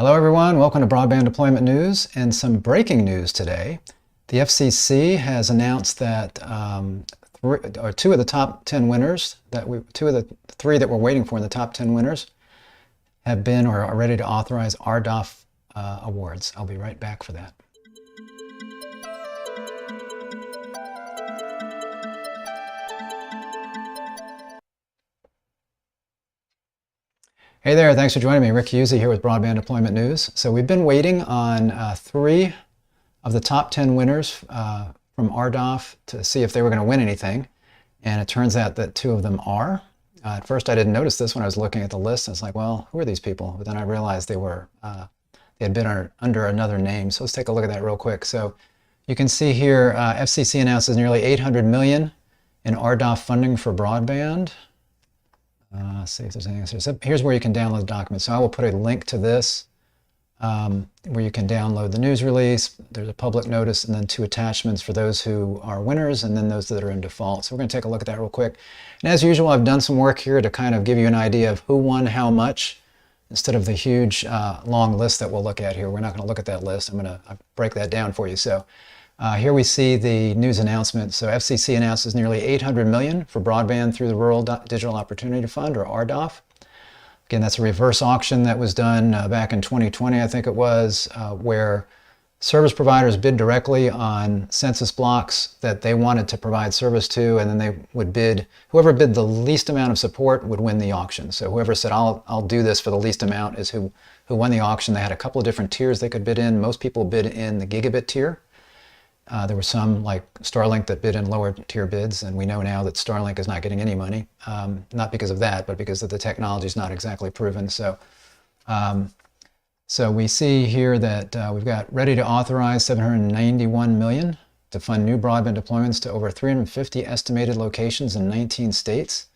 Hello everyone, welcome to Broadband Deployment News and some breaking news today. The FCC has announced that two of the top 10 winners, two of the three that we're waiting for in the top 10 winners have been or are ready to authorize RDOF awards. I'll be right back for that. Hey there, thanks for joining me. Rick Husey here with Broadband Deployment News. So we've been waiting on three of the top 10 winners from RDOF to see if they were going to win anything. And it turns out that two of them are. At first I didn't notice this when I was looking at the list. I was like, well, who are these people? But then I realized they had been under another name. So let's take a look at that real quick. So you can see here, FCC announces nearly $800 million in RDOF funding for broadband. See if there's anything else here. So here's where you can download the document. So I will put a link to this where you can download the news release. There's a public notice and then two attachments for those who are winners and then those that are in default. So we're going to take a look at that real quick. And as usual, I've done some work here to kind of give you an idea of who won how much instead of the huge long list that we'll look at here. We're not going to look at that list. I'm going to break that down for you. So here we see the news announcement. So FCC announces nearly $800 million for broadband through the Rural Digital Opportunity Fund, or RDOF. Again, that's a reverse auction that was done back in 2020, I think it was, where service providers bid directly on census blocks that they wanted to provide service to, and then they would bid, whoever bid the least amount of support would win the auction. So whoever said, I'll do this for the least amount is who won the auction. They had a couple of different tiers they could bid in. Most people bid in the gigabit tier. There were some, like Starlink, that bid in lower tier bids, and we know now that Starlink is not getting any money, not because of that, but because of the technology is not exactly proven. So, so we see here that we've got ready to authorize $791 million to fund new broadband deployments to over 350 estimated locations in 19 states.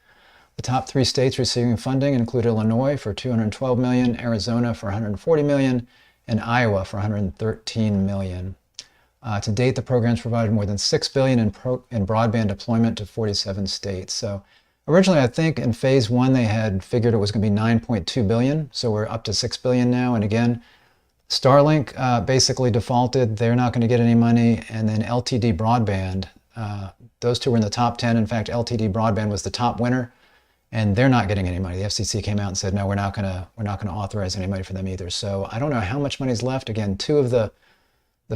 The top three states receiving funding include Illinois for $212 million, Arizona for $140 million, and Iowa for $113 million. To date, the program's provided more than $6 billion in broadband deployment to 47 states. So originally, I think in phase one, they had figured it was going to be $9.2 billion. So we're up to $6 billion now. And again, Starlink basically defaulted. They're not going to get any money. And then LTD Broadband, those two were in the top 10. In fact, LTD Broadband was the top winner, and they're not getting any money. The FCC came out and said, no, we're not going to authorize any money for them either. So I don't know how much money is left. Again, two of the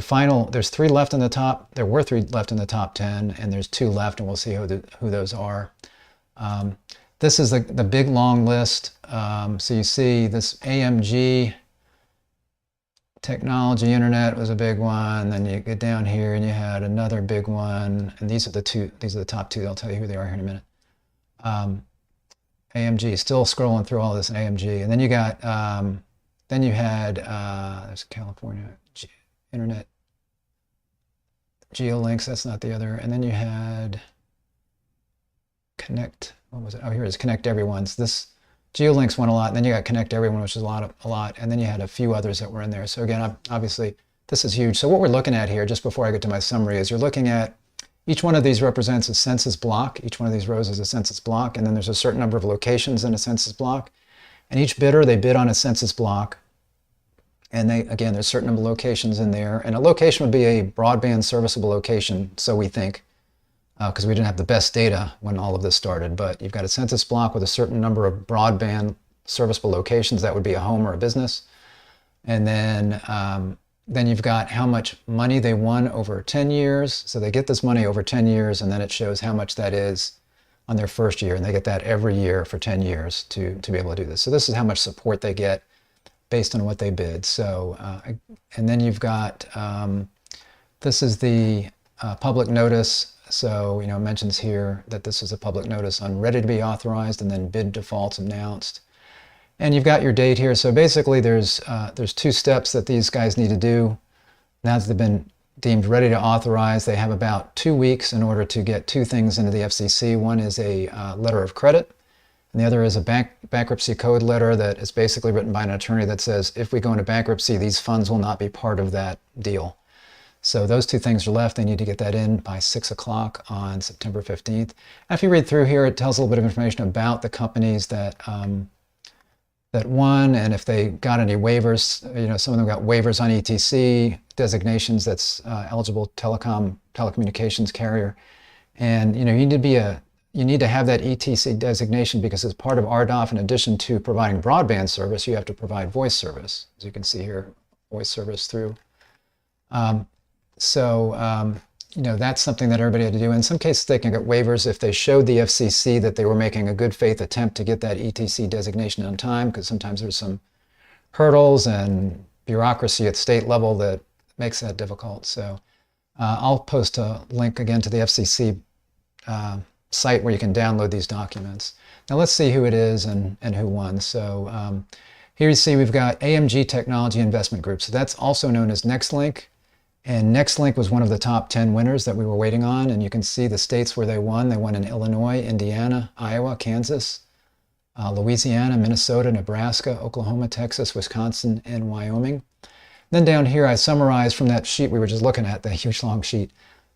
final, there's three left in the top, there were three left in the top 10, and there's two left, and we'll see who those are. This is the big long list. So you see this AMG, technology, internet was a big one. Then you get down here and you had another big one, and these are the top two. I'll tell you who they are here in a minute. AMG, still scrolling through all this in AMG. And then you got, then you had, there's California, Internet, GeoLinks, that's not the other. And then you had Connect, what was it? Oh, here it is, Connect Everyone. So this GeoLinks won a lot, and then you got Connect Everyone, which is a lot. And then you had a few others that were in there. So again, obviously, this is huge. So what we're looking at here, just before I get to my summary, is you're looking at each one of these represents a census block. Each one of these rows is a census block, and then there's a certain number of locations in a census block. And each bidder, they bid on a census block. And again, there's a certain number of locations in there. And a location would be a broadband serviceable location, so we think, because we didn't have the best data when all of this started. But you've got a census block with a certain number of broadband serviceable locations. That would be a home or a business. And then you've got how much money they won over 10 years. So they get this money over 10 years, and then it shows how much that is on their first year. And they get that every year for 10 years to be able to do this. So this is how much support they get based on what they bid. So, and then you've got, this is the public notice. So, it mentions here that this is a public notice on ready to be authorized, and then bid defaults announced. And you've got your date here. So basically there's two steps that these guys need to do. Now that they've been deemed ready to authorize, they have about 2 weeks in order to get two things into the FCC. One is a letter of credit, and the other is a bankruptcy code letter that is basically written by an attorney that says, if we go into bankruptcy, these funds will not be part of that deal. So those two things are left. They need to get that in by 6 o'clock on September 15th. And if you read through here, it tells a little bit of information about the companies that that won, and if they got any waivers. Some of them got waivers on ETC designations, that's eligible telecommunications carrier. And you need to have that ETC designation because it's part of RDOF. In addition to providing broadband service, you have to provide voice service, as you can see here, voice service through. That's something that everybody had to do. In some cases, they can get waivers if they showed the FCC that they were making a good faith attempt to get that ETC designation on time, because sometimes there's some hurdles and bureaucracy at state level that makes that difficult. So I'll post a link again to the FCC site where you can download these documents. Now let's see who it is and who won. So here you see we've got AMG Technology Investment Group. So that's also known as NextLink. And NextLink was one of the top 10 winners that we were waiting on. And you can see the states where they won. They won in Illinois, Indiana, Iowa, Kansas, Louisiana, Minnesota, Nebraska, Oklahoma, Texas, Wisconsin, and Wyoming. Then down here, I summarized from that sheet we were just looking at, the huge long sheet.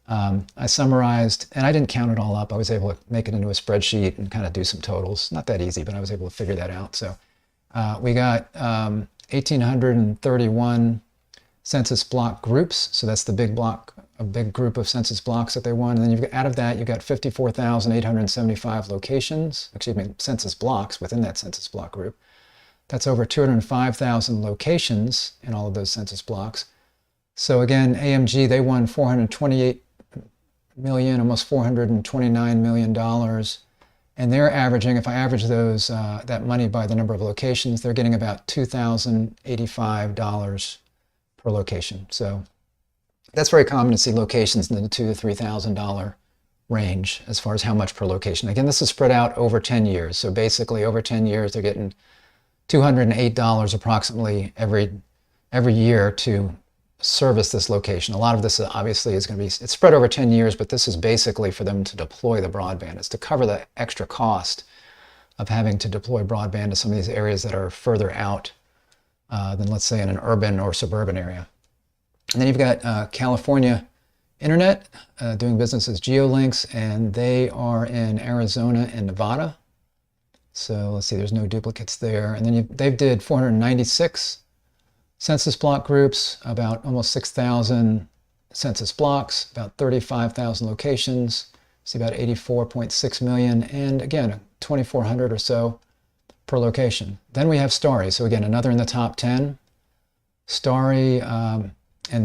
I summarized, and I didn't count it all up. I was able to make it into a spreadsheet and kind of do some totals. Not that easy, but I was able to figure that out. So we got 1,831 census block groups. So that's the big group of census blocks that they won. And then out of that, you've got 54,875 locations, census blocks within that census block group. That's over 205,000 locations in all of those census blocks. So again, AMG, they won $428 million, almost $429 million. And they're averaging, if I average those, that money by the number of locations, they're getting about $2,085 per location. So that's very common to see locations in the $2,000 to $3,000 range as far as how much per location. Again, this is spread out over 10 years. So basically over 10 years, they're getting $208 approximately every year to service this location. A lot of this obviously is going to be, it's spread over 10 years, but this is basically for them to deploy the broadband. It's to cover the extra cost of having to deploy broadband to some of these areas that are further out than, let's say, in an urban or suburban area. And then you've got California Internet doing business as GeoLinks, and they are in Arizona and Nevada. So let's see, there's no duplicates there. And then they did 496 census block groups, about almost 6,000 census blocks, about 35,000 locations, see about 84.6 million, and again, 2,400 or so per location. Then we have Starry. So again, another in the top 10. Starry, and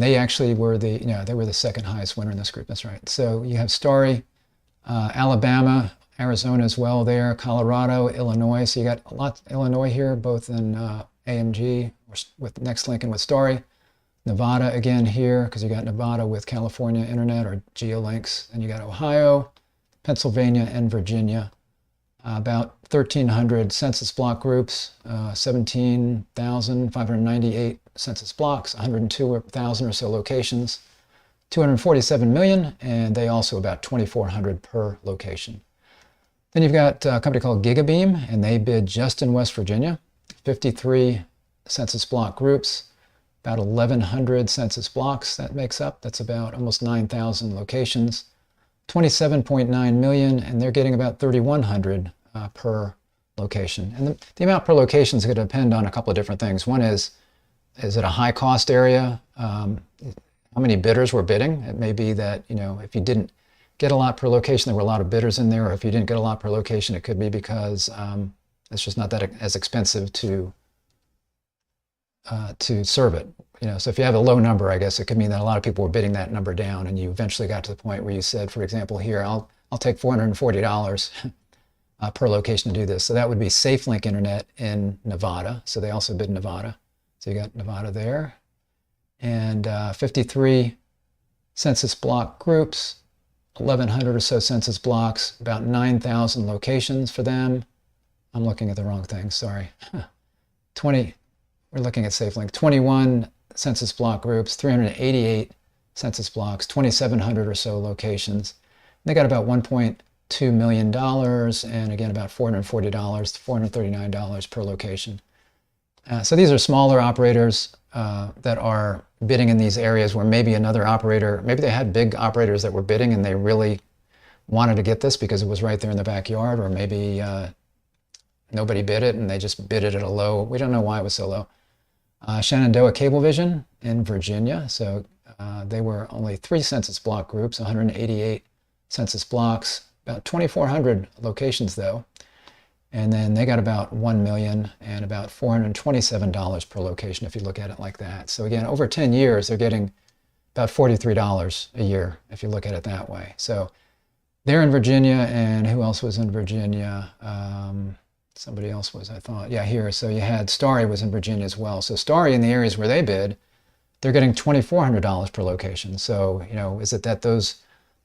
they actually were they were the second highest winner in this group. That's right. So you have Starry, Alabama, Arizona as well there, Colorado, Illinois. So you got a lot Illinois here, both in AMG with NextLink and with Starry. Nevada again here, because you got Nevada with California Internet or GeoLinks, and you got Ohio, Pennsylvania, and Virginia. About 1,300 census block groups, 17,598 census blocks, 102,000 or so locations, 247 million, and they also about 2,400 per location. Then you've got a company called Gigabeam, and they bid just in West Virginia, 53 census block groups, about 1,100 census blocks that makes up. That's about almost 9,000 locations, 27.9 million, and they're getting about 3,100 per location. And the amount per location is going to depend on a couple of different things. One is it a high cost area? How many bidders were bidding? It may be that, if you didn't get a lot per location, there were a lot of bidders in there, or if you didn't get a lot per location, it could be because it's just not that as expensive to serve it. So if you have a low number, I guess it could mean that a lot of people were bidding that number down, and you eventually got to the point where you said, for example, here, I'll take $440 per location to do this. So that would be SafeLink Internet in Nevada. So they also bid Nevada. So you got Nevada there. And 53 census block groups, 1,100 or so census blocks, about 9,000 locations for them. I'm looking at the wrong thing, sorry. We're looking at SafeLink. 21 census block groups, 388 census blocks, 2,700 or so locations. They got about $1.2 million, and again, about $440, $439 per location. So these are smaller operators that are bidding in these areas where maybe another operator, maybe they had big operators that were bidding and they really wanted to get this because it was right there in the backyard, or maybe nobody bid it, and they just bid it at a low. We don't know why it was so low. Shenandoah Cablevision in Virginia. So they were only 3 census block groups, 188 census blocks, about 2,400 locations though. And then they got about $1 million and about $427 per location if you look at it like that. So again, over 10 years, they're getting about $43 a year if you look at it that way. So they're in Virginia, and who else was in Virginia? Somebody else was, I thought. Yeah, here. So you had Starry was in Virginia as well. So Starry, in the areas where they bid, they're getting $2,400 per location. So, is it that those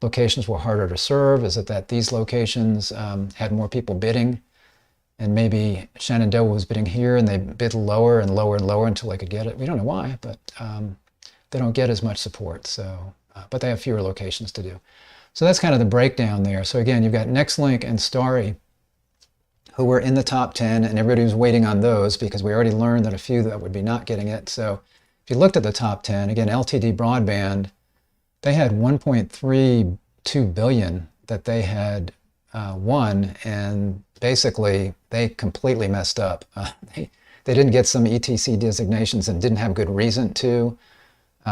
locations were harder to serve? Is it that these locations had more people bidding? And maybe Shenandoah was bidding here, and they bid lower and lower and lower until they could get it. We don't know why, but they don't get as much support. So, but they have fewer locations to do. So that's kind of the breakdown there. So again, you've got NextLink and Starry, who were in the top 10, and everybody was waiting on those because we already learned that a few that would be not getting it. So if you looked at the top 10, again, LTD Broadband, they had $1.32 billion that they had won, and basically they completely messed up. They didn't get some ETC designations and didn't have good reason to.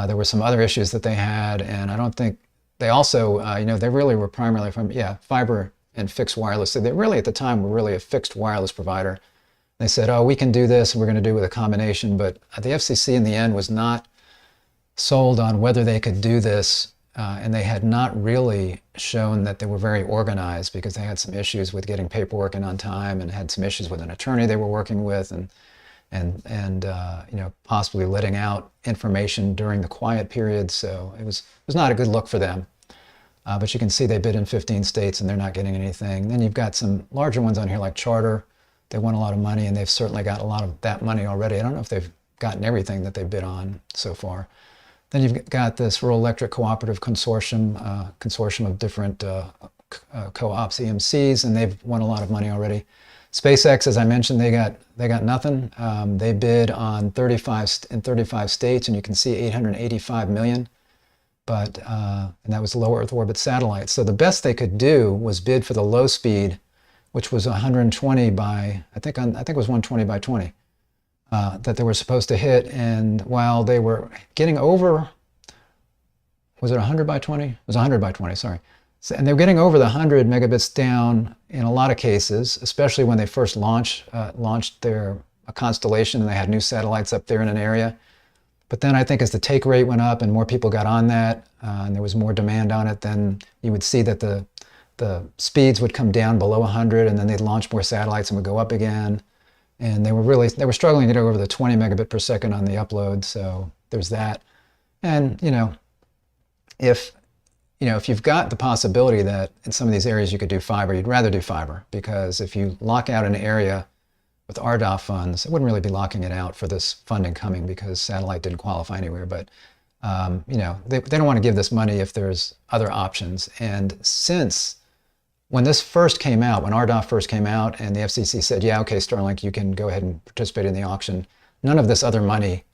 There were some other issues that they had, and I don't think they also, they really were primarily from, fiber and fixed wireless. So they really, at the time, were really a fixed wireless provider. They said, oh, we can do this, and we're going to do it with a combination. But the FCC, in the end, was not sold on whether they could do this, and they had not really shown that they were very organized, because they had some issues with getting paperwork in on time, and had some issues with an attorney they were working with, and possibly letting out information during the quiet period. So it was not a good look for them. But you can see they bid in 15 states and they're not getting anything. Then you've got some larger ones on here like Charter. They won a lot of money, and they've certainly got a lot of that money already. I don't know if they've gotten everything that they bid on so far. Then you've got this Rural Electric Cooperative Consortium of different co-ops, EMCs, and they've won a lot of money already. SpaceX, as I mentioned, they got nothing. They bid on 35 states, and you can see $885 million. But and that was low Earth orbit satellites. So the best they could do was bid for the low speed, which was 120 by, I think it was 120 by 20 that they were supposed to hit. And while they were getting over, was it 100 by 20? It was 100 by 20, sorry. So, and they were getting over the 100 megabits down in a lot of cases, especially when they first launched their constellation and they had new satellites up there in an area. But then I think as the take rate went up and more people got on that, and there was more demand on it, then you would see that the speeds would come down below 100, and then they'd launch more satellites and would go up again. And they were struggling to get over the 20 megabit per second on the upload. So there's that. And if you've got the possibility that in some of these areas you could do fiber, you'd rather do fiber, because if you lock out an area with RDOF funds, it wouldn't really be locking it out for this funding coming, because satellite didn't qualify anywhere. But they don't want to give this money if there's other options. And since when this first came out, when RDOF first came out, and the FCC said, yeah, okay, Starlink, you can go ahead and participate in the auction, none of this other money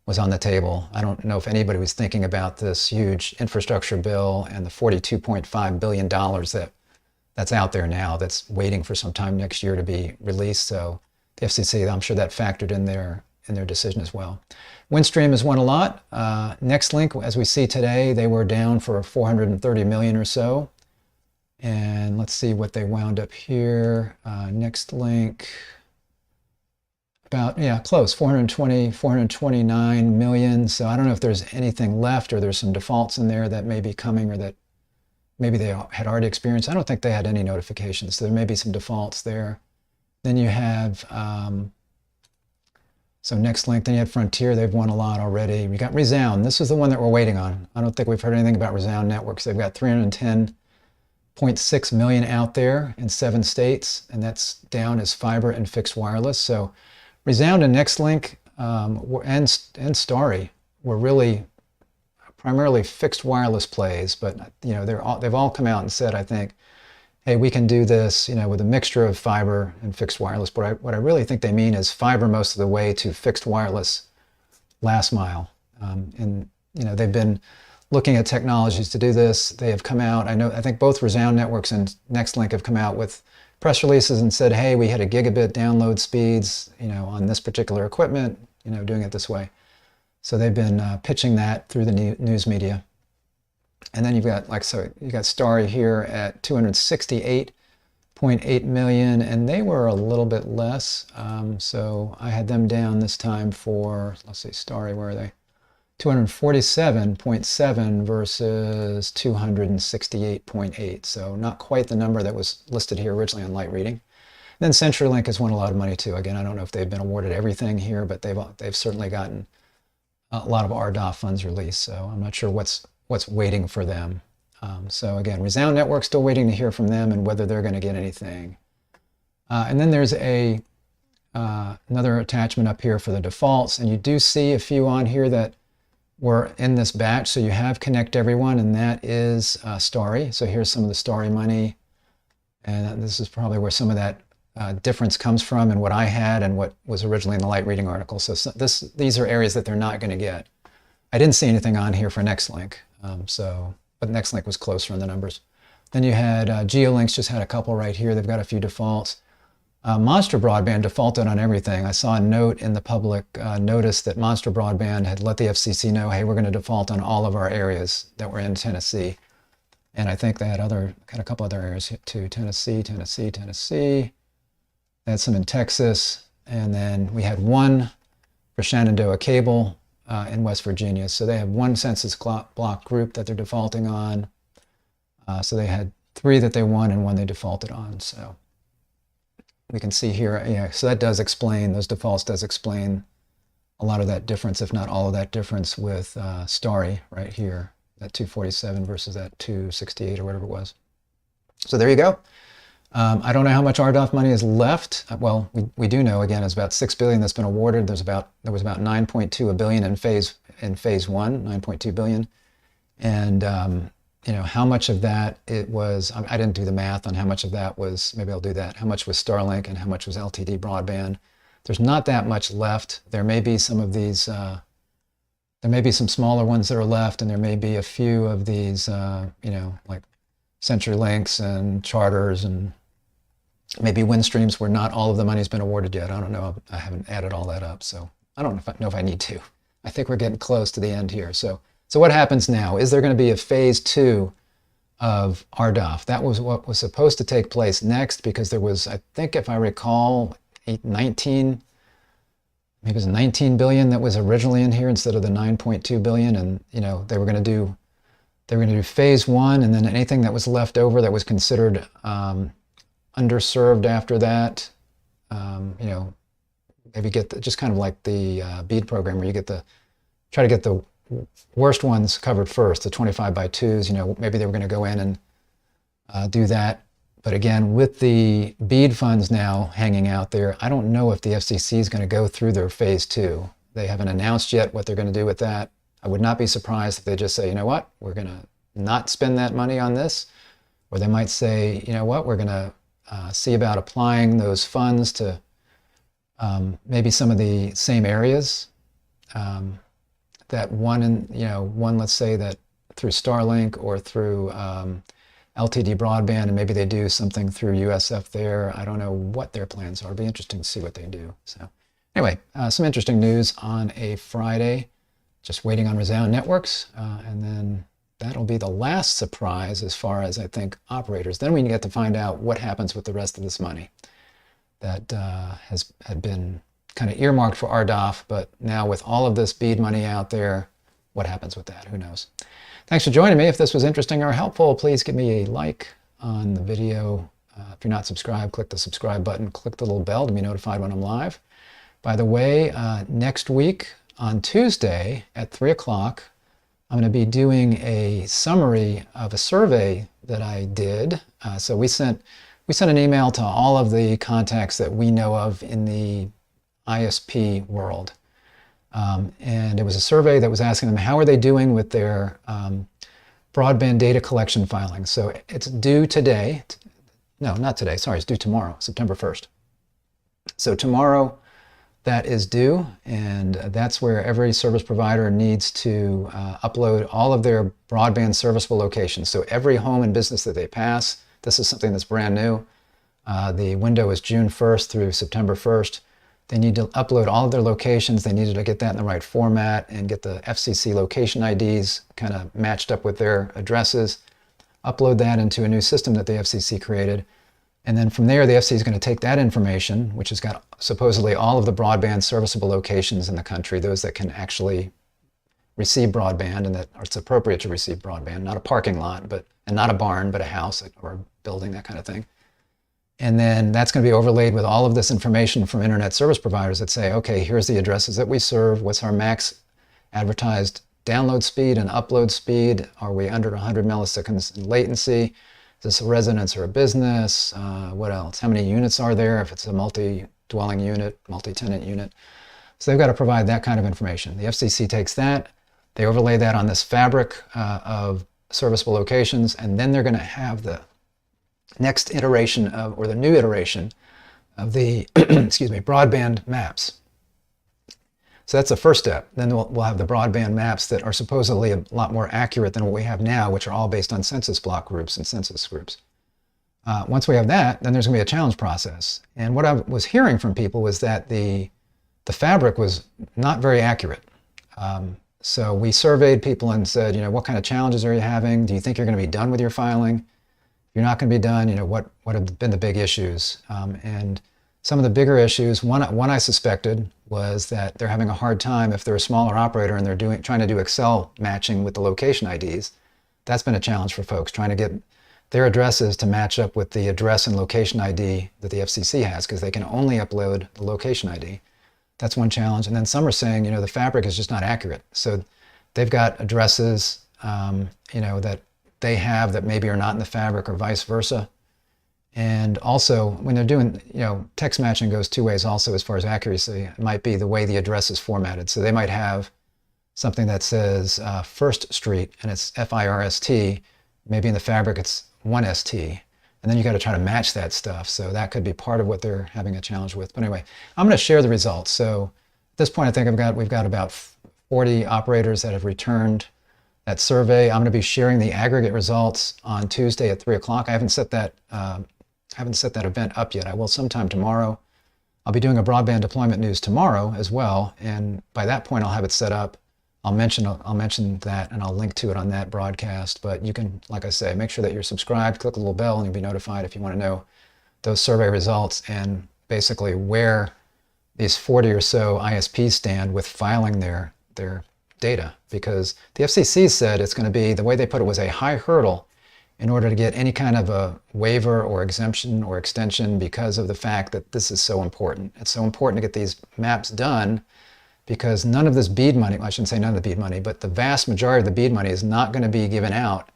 was on the table. I don't know if anybody was thinking about this huge infrastructure bill and the $42.5 billion that's out there now, that's waiting for some time next year to be released. So the FCC, I'm sure that factored in their decision as well. Windstream has won a lot. NextLink, as we see today, they were down for $430 million or so. And let's see what they wound up here. NextLink, about, close, 429 million. So I don't know if there's anything left, or there's some defaults in there that may be coming, or that maybe they had already experienced. I don't think they had any notifications, so there may be some defaults there. Then you have, so NextLink, then you had Frontier, they've won a lot already. We got Resound, this is the one that we're waiting on. I don't think we've heard anything about Resound Networks. They've got 310.6 million out there in 7 states, and that's down as fiber and fixed wireless. So Resound and NextLink and Starry were really primarily fixed wireless plays, but they've all come out and said, I think, hey, we can do this, with a mixture of fiber and fixed wireless. But what I really think they mean is fiber most of the way to fixed wireless last mile. And they've been looking at technologies to do this. They have come out. I think both Resound Networks and NextLink have come out with press releases and said, hey, we had a gigabit download speeds, on this particular equipment, doing it this way. So they've been pitching that through the news media. And then you've got, you got Starry here at 268.8 million, and they were a little bit less. So I had them down this time for, let's see, Starry, where are they? 247.7 versus 268.8. So not quite the number that was listed here originally on light reading. Then CenturyLink has won a lot of money too. Again, I don't know if they've been awarded everything here, but they've certainly gotten a lot of RDOF funds released. So I'm not sure what's waiting for them. So again, Resound Network, still waiting to hear from them and whether they're going to get anything. And then there's another attachment up here for the defaults, and you do see a few on here that were in this batch. So you have Connect Everyone, and that is Starry. So here's some of the Starry money, and this is probably where some of that difference comes from and what I had and what was originally in the light reading article. So these are areas that they're not going to get. I didn't see anything on here for NextLink, but NextLink was closer in the numbers. Then you had GeoLinks, just had a couple right here. They've got a few defaults. Monster Broadband defaulted on everything. I saw a note in the public notice that Monster Broadband had let the FCC know, hey, we're going to default on all of our areas that were in Tennessee. And I think they had a couple other areas too. Tennessee. They had some in Texas. And then we had one for Shenandoah Cable in West Virginia. So they have one census block group that they're defaulting on. So they had 3 that they won and 1 they defaulted on. So we can see here, yeah, so that does explain, those defaults does explain a lot of that difference, if not all of that difference with Starry right here, that 247 versus that 268 or whatever it was. So there you go. I don't know how much RDOF money is left. Well, we do know, again, it's about $6 billion that's been awarded. There was about 9.2 billion in phase 1, 9.2 billion. And how much of that it was, I didn't do the math on how much of that was, maybe I'll do that, how much was Starlink and how much was LTD broadband. There's not that much left. There may be some of these, there may be some smaller ones that are left, and there may be a few of these, like CenturyLinks and Charters and maybe Windstreams where not all of the money's been awarded yet. I don't know. I haven't added all that up, so I don't know if I need to. I think we're getting close to the end here. So what happens now? Is there going to be a phase 2 of RDOF? That was what was supposed to take place next, because there was, I think if I recall, 19 billion that was originally in here instead of the 9.2 billion. And they were going to do phase 1, and then anything that was left over that was considered underserved after that, maybe get just kind of like the BEAD program where you try to get the worst ones covered first, the 25 by 2s, maybe they were going to go in and do that. But again, with the BEAD funds now hanging out there, I don't know if the FCC is going to go through their phase 2. They haven't announced yet what they're going to do with that. I would not be surprised if they just say, you know what, we're going to not spend that money on this. Or they might say, you know what, we're going to see about applying those funds to maybe some of the same areas. That one, let's say that through Starlink or through LTD broadband, and maybe they do something through USF there. I don't know what their plans are. It'll be interesting to see what they do. So anyway, some interesting news on a Friday. Just waiting on Resound Networks, and then that'll be the last surprise as far as, I think, operators. Then we get to find out what happens with the rest of this money that had been kind of earmarked for RDOF, but now with all of this BEAD money out there, what happens with that? Who knows? Thanks for joining me. If this was interesting or helpful, please give me a like on the video. If you're not subscribed, click the subscribe button, click the little bell to be notified when I'm live. By the way, next week on Tuesday at 3 o'clock, I'm going to be doing a summary of a survey that I did. So we sent an email to all of the contacts that we know of in the ISP world. And it was a survey that was asking them how are they doing with their broadband data collection filing. So it's due today. No, not today. Sorry, it's due tomorrow, September 1st. So tomorrow that is due, and that's where every service provider needs to upload all of their broadband serviceable locations. So every home and business that they pass, this is something that's brand new. The window is June 1st through September 1st. They need to upload all of their locations. They needed to get that in the right format and get the FCC location IDs kind of matched up with their addresses, upload that into a new system that the FCC created. And then from there, the FCC is going to take that information, which has got supposedly all of the broadband serviceable locations in the country, those that can actually receive broadband and that it's appropriate to receive broadband, not a parking lot, and not a barn, but a house or a building, that kind of thing. And then that's going to be overlaid with all of this information from internet service providers that say, okay, here's the addresses that we serve. What's our max advertised download speed and upload speed? Are we under 100 milliseconds in latency? Is this a residence or a business? What else? How many units are there if it's a multi-dwelling unit, multi-tenant unit? So they've got to provide that kind of information. The FCC takes that, they overlay that on this fabric of serviceable locations, and then they're going to have the next iteration of, or the new iteration of the, excuse me, broadband maps. So that's the first step. Then we'll have the broadband maps that are supposedly a lot more accurate than what we have now, which are all based on census block groups and census groups. Once we have that, then there's going to be a challenge process. And what I was hearing from people was that the fabric was not very accurate. So we surveyed people and said, what kind of challenges are you having? Do you think you're going to be done with your filing? If you're not going to be done, what have been the big issues? And some of the bigger issues, one I suspected was that they're having a hard time if they're a smaller operator and they're trying to do Excel matching with the location IDs. That's been a challenge for folks, trying to get their addresses to match up with the address and location ID that the FCC has, because they can only upload the location ID. That's one challenge. And then some are saying, the fabric is just not accurate. So they've got addresses, that they have that maybe are not in the fabric or vice versa. And also when they're doing, text matching goes two ways also as far as accuracy. It might be the way the address is formatted. So they might have something that says First Street and it's FIRST. Maybe in the fabric it's 1ST. And then you got to try to match that stuff. So that could be part of what they're having a challenge with. But anyway, I'm going to share the results. So at this point, I think we've got about 40 operators that have returned that survey. I'm going to be sharing the aggregate results on Tuesday at 3 o'clock. I haven't set that event up yet. I will sometime tomorrow. I'll be doing a broadband deployment news tomorrow as well. And by that point, I'll have it set up. I'll mention that and I'll link to it on that broadcast. But you can, like I say, make sure that you're subscribed, click the little bell, and you'll be notified if you want to know those survey results and basically where these 40 or so ISPs stand with filing their data. Because the FCC said it's going to be, the way they put it was a high hurdle in order to get any kind of a waiver or exemption or extension because of the fact that this is so important. It's so important to get these maps done because none of this BEAD money, I shouldn't say none of the BEAD money, but the vast majority of the BEAD money is not going to be given out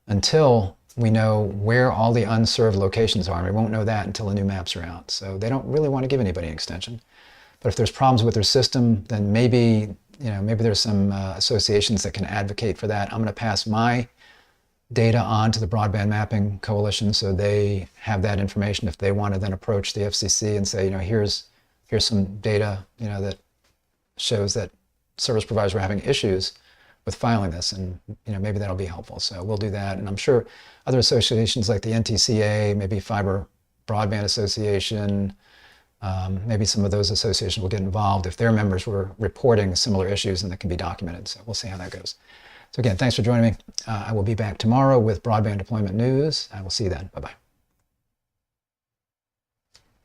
until we know where all the unserved locations are. And we won't know that until the new maps are out. So they don't really want to give anybody an extension. But if there's problems with their system, then maybe there's some associations that can advocate for that. I'm going to pass my data on to the Broadband Mapping Coalition so they have that information if they want to then approach the FCC and say, here's some data, that shows that service providers were having issues with filing this, and maybe that'll be helpful. So we'll do that, and I'm sure other associations like the NTCA, maybe Fiber Broadband Association, maybe some of those associations will get involved if their members were reporting similar issues and that can be documented. So we'll see how that goes. So again, thanks for joining me. I will be back tomorrow with broadband deployment news. I will see you then. Bye-bye.